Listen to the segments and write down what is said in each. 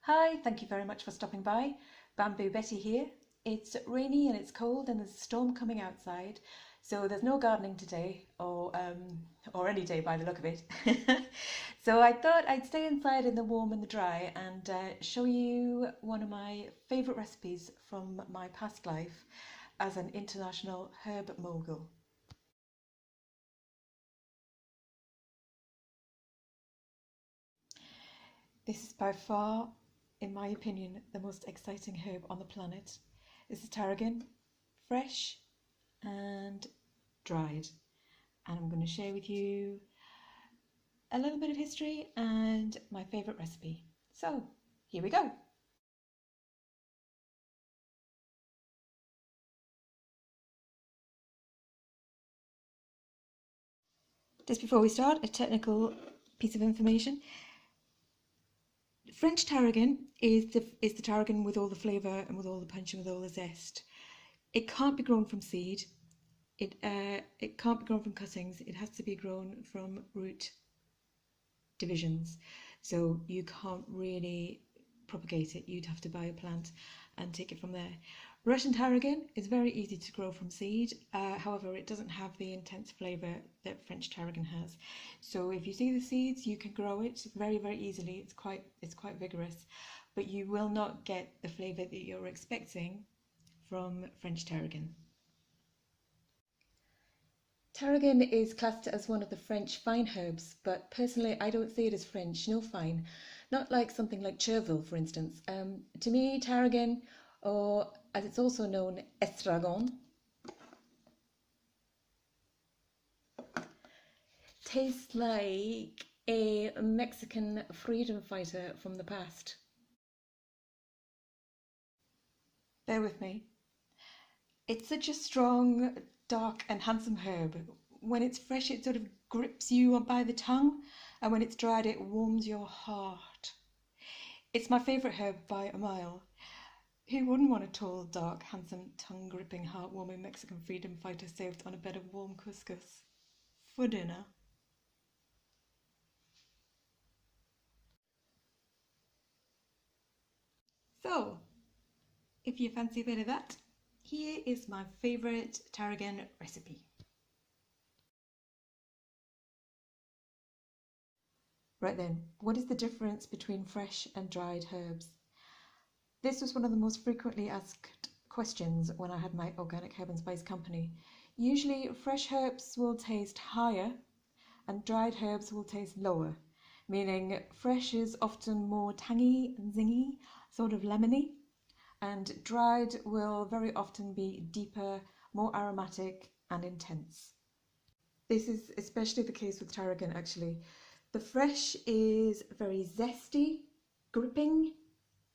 Hi, thank you very much for stopping by. Bamboo Betty here. It's rainy and it's cold and there's a storm coming outside, so there's no gardening today or any day by the look of it. So I thought I'd stay inside in the warm and the dry and show you one of my favourite recipes from my past life as an international herb mogul. This is by far, in my opinion, the most exciting herb on the planet. This is tarragon, fresh and dried. And I'm going to share with you a little bit of history and my favourite recipe. So, here we go. Just before we start, a technical piece of information. French tarragon is the tarragon with all the flavour and with all the punch and with all the zest. It can't be grown from seed. It can't be grown from cuttings. It has to be grown from root divisions. So you can't really propagate it. You'd have to buy a plant and take it from there. Russian tarragon is very easy to grow from seed. However, it doesn't have the intense flavour that French tarragon has. So if you see the seeds, you can grow it very, very easily. It's quite vigorous, but you will not get the flavour that you're expecting from French tarragon. Tarragon is classed as one of the French fine herbs, but personally I don't see it as French, no fine. Not like something like chervil, for instance. To me, tarragon, or as it's also known, estragon, tastes like a Mexican freedom fighter from the past. Bear with me. It's such a strong, dark and handsome herb. When it's fresh, it sort of grips you by the tongue, and when it's dried, it warms your heart. It's my favourite herb by a mile. Who wouldn't want a tall, dark, handsome, tongue-gripping, heartwarming Mexican freedom fighter served on a bed of warm couscous for dinner? So, if you fancy a bit of that, here is my favourite tarragon recipe. Right then, what is the difference between fresh and dried herbs? This was one of the most frequently asked questions when I had my organic herb and spice company. Usually fresh herbs will taste higher and dried herbs will taste lower, meaning fresh is often more tangy and zingy, sort of lemony, and dried will very often be deeper, more aromatic and intense. This is especially the case with tarragon actually. The fresh is very zesty, gripping,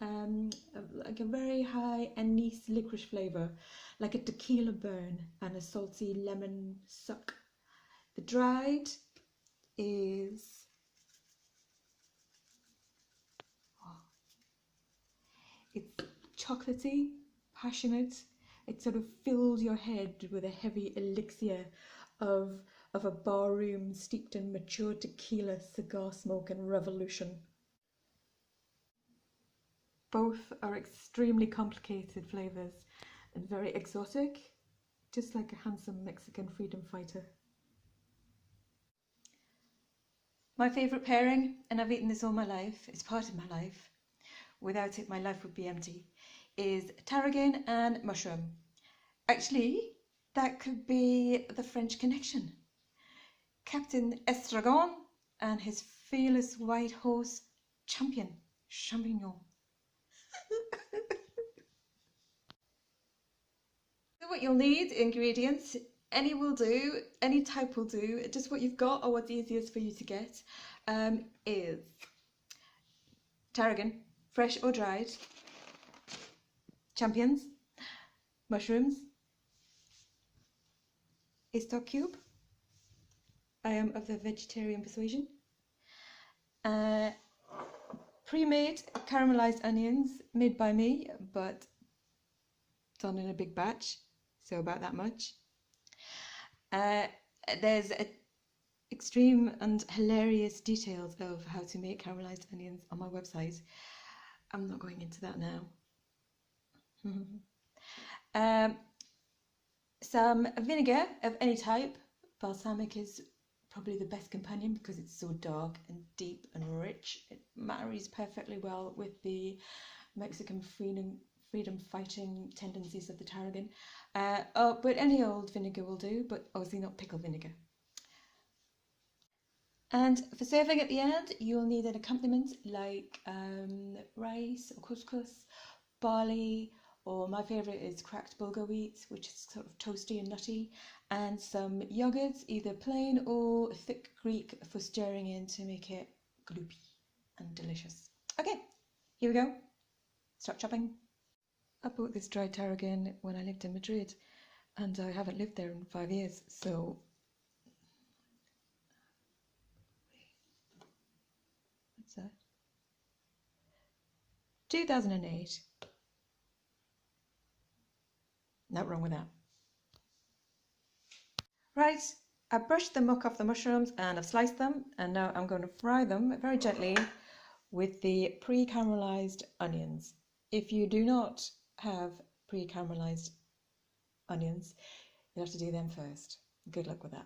like a very high anise licorice flavour, like a tequila burn and a salty lemon suck. The dried is it's chocolatey, passionate. It sort of fills your head with a heavy elixir of a barroom steeped in mature tequila, cigar smoke and revolution. Both are extremely complicated flavours and very exotic, just like a handsome Mexican freedom fighter. My favourite pairing, and I've eaten this all my life, it's part of my life, without it my life would be empty, is tarragon and mushroom. Actually, that could be the French connection. Captain Estragon and his fearless white horse champion, Champignon. So what you'll need, ingredients, any will do, any type will do, just what you've got or what's easiest for you to get, is tarragon, fresh or dried, champions, mushrooms, a stock cube, I am of the vegetarian persuasion, pre-made caramelized onions made by me but done in a big batch, so about that much. There's extreme and hilarious details of how to make caramelized onions on my website. I'm not going into that now. Some vinegar of any type. Balsamic is probably the best companion because it's so dark and deep and rich. It marries perfectly well with the Mexican freedom fighting tendencies of the tarragon. But any old vinegar will do, but obviously not pickle vinegar. And for serving at the end, you'll need an accompaniment like rice or couscous, barley, or my favourite is cracked bulgur wheat, which is sort of toasty and nutty, and some yogurt, either plain or thick Greek, for stirring in to make it gloopy and delicious. Okay, here we go. Start chopping. I bought this dried tarragon when I lived in Madrid, and I haven't lived there in 5 years, so what's that? 2008. Not wrong with that. Right, I brushed the muck off the mushrooms and I've sliced them, and now I'm going to fry them very gently with the pre-caramelized onions. If you do not have pre-caramelized onions, you'll have to do them first. Good luck with that.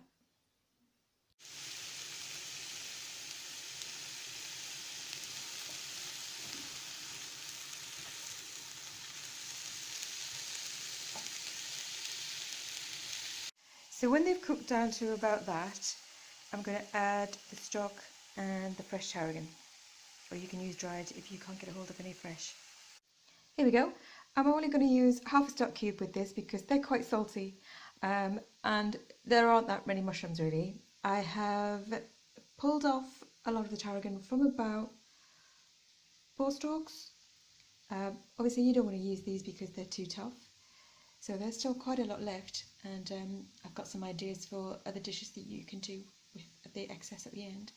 So when they've cooked down to about that, I'm going to add the stock and the fresh tarragon, or you can use dried if you can't get a hold of any fresh. Here we go. I'm only going to use half a stock cube with this because they're quite salty, and there aren't that many mushrooms really. I have pulled off a lot of the tarragon from about 4 stalks. Obviously you don't want to use these because they're too tough. So there's still quite a lot left, and I've got some ideas for other dishes that you can do with the excess at the end.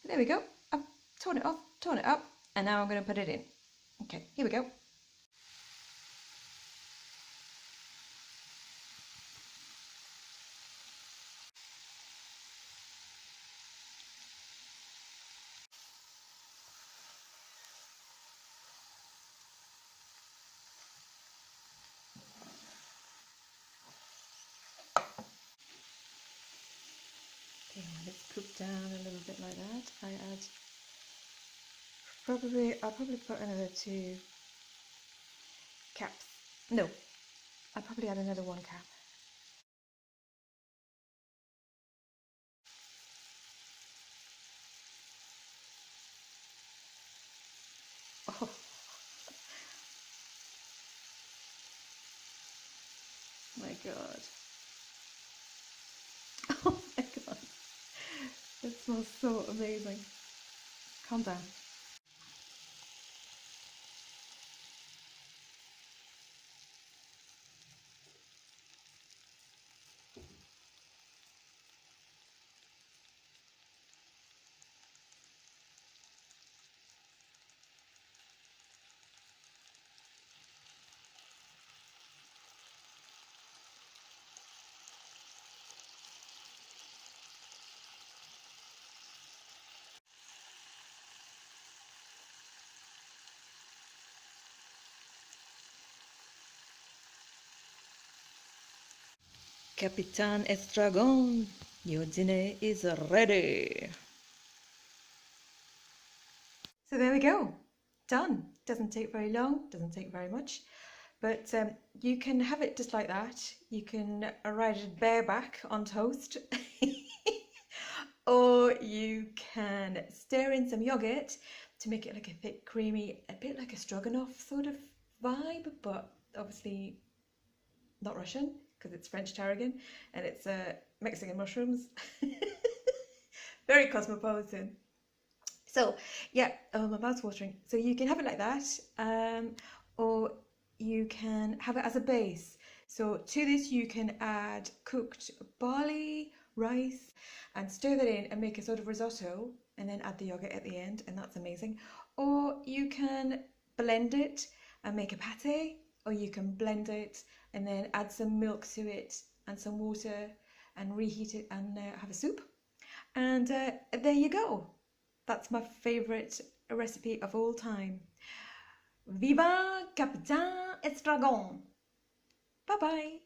There we go. I've torn it off, torn it up, and now I'm going to put it in. Okay, here we go. Okay, let's cook down a little bit like that. I'll probably put another 2 caps. No, I'll probably add another 1 cap. Oh. My God. Oh my God. It smells so amazing. Calm down. Captain Estragon, your dinner is ready. So there we go. Done. Doesn't take very long, doesn't take very much. But you can have it just like that. You can ride it bareback on toast. Or you can stir in some yogurt to make it like a thick, creamy, a bit like a stroganoff sort of vibe, but obviously not Russian because it's French tarragon and it's Mexican mushrooms. Very cosmopolitan. So yeah, my mouth's watering. So you can have it like that, or you can have it as a base. So to this you can add cooked barley, rice, and stir that in and make a sort of risotto, and then add the yogurt at the end, and that's amazing. Or you can blend it and make a pate, or you can blend it and then add some milk to it and some water and reheat it and have a soup. And there you go. That's my favourite recipe of all time. Viva Capitaine Estragon! Bye bye!